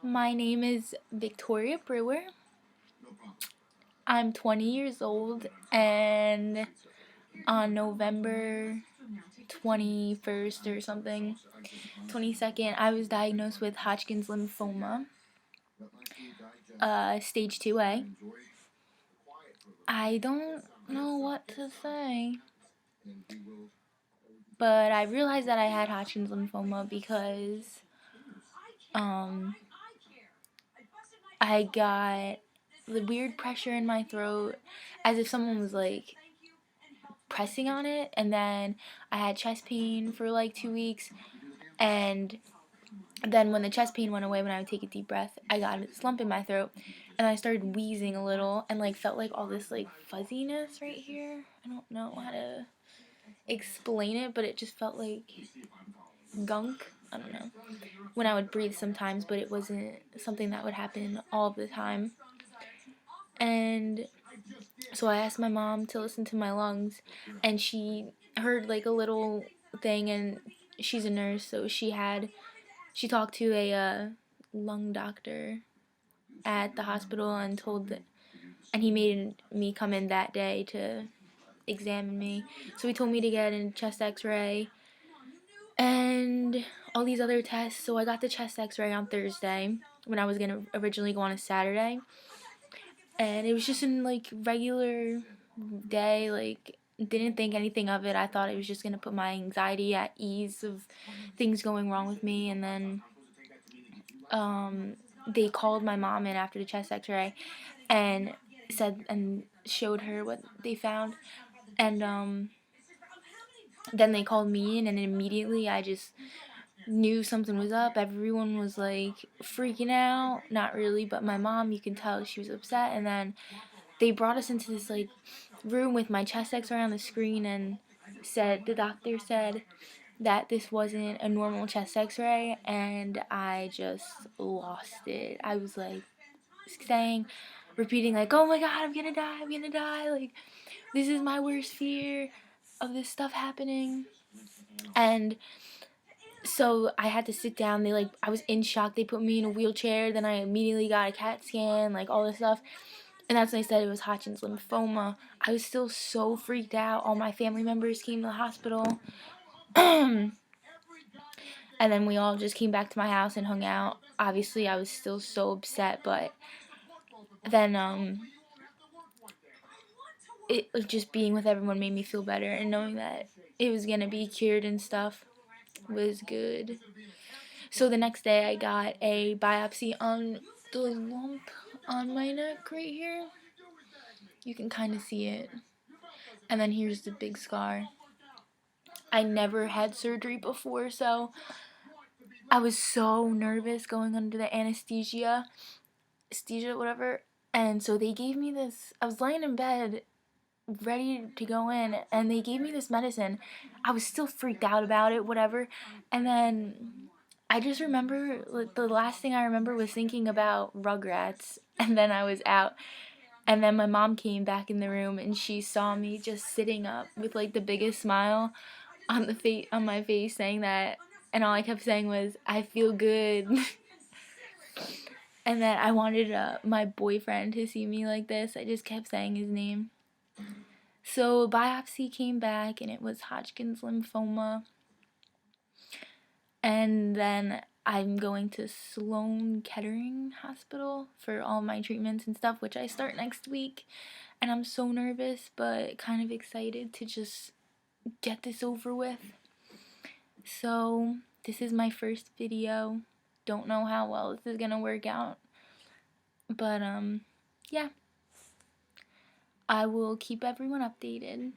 My name is Victoria Brewer. I'm 20 years old, and on November 21st or something, 22nd, I was diagnosed with Hodgkins Lymphoma, stage 2A. I don't know what to say, but I realized that I had Hodgkin's lymphoma because I got the weird pressure in my throat as if someone was like pressing on it, and then I had chest pain for like 2 weeks, and then when the chest pain went away, when I would take a deep breath, I got a slump in my throat, and I started wheezing a little, and like felt like all this like fuzziness right here. I don't know how to explain it, but it just felt like gunk. I don't know. When I would breathe sometimes, but it wasn't something that would happen all of the time. And so I asked my mom to listen to my lungs, and she heard like a little thing, and she's a nurse, so she talked to a lung doctor at the hospital and and he made me come in that day to examine me. So he told me to get a chest x-ray and all these other tests. So I got the chest x-ray on Thursday when I was going to originally go on a Saturday. And it was just in like regular day, like didn't think anything of it. I thought it was just going to put my anxiety at ease of things going wrong with me. And then they called my mom in after the chest x-ray and showed her what they found. And then they called me in, and immediately I just knew something was up. Everyone was like freaking out. Not really, but my mom, you can tell she was upset. And then they brought us into this like room with my chest x-ray on the screen, and the doctor said that this wasn't a normal chest x-ray, and I just lost it. I was like repeating like, oh my god, I'm gonna die, like this is my worst fear of this stuff happening. And so I had to sit down. I was in shock. They put me in a wheelchair. Then I immediately got a CAT scan, like all this stuff. And that's when they said it was Hodgkin's lymphoma. I was still so freaked out. All my family members came to the hospital. And then we all just came back to my house and hung out. Obviously, I was still so upset, but then just being with everyone made me feel better, and knowing that it was gonna be cured and stuff was good. So the next day I got a biopsy on the lump on my neck right here. You can kind of see it. And then here's the big scar. I never had surgery before, so I was so nervous going under the anesthesia, whatever. And so they gave me this. I was laying in bed ready to go in, and they gave me this medicine. I was still freaked out about it, whatever. And then I just remember, like, the last thing I remember was thinking about Rugrats, and then I was out. And then my mom came back in the room, and she saw me just sitting up with like the biggest smile on my face, saying that, and all I kept saying was, I feel good. And then I wanted my boyfriend to see me like this. I just kept saying his name. So biopsy came back, and it was Hodgkin's lymphoma. And then I'm going to Sloan Kettering Hospital for all my treatments and stuff, which I start next week. And I'm so nervous, but kind of excited to just get this over with. So this is my first video. Don't know how well this is gonna work out, but yeah, I will keep everyone updated.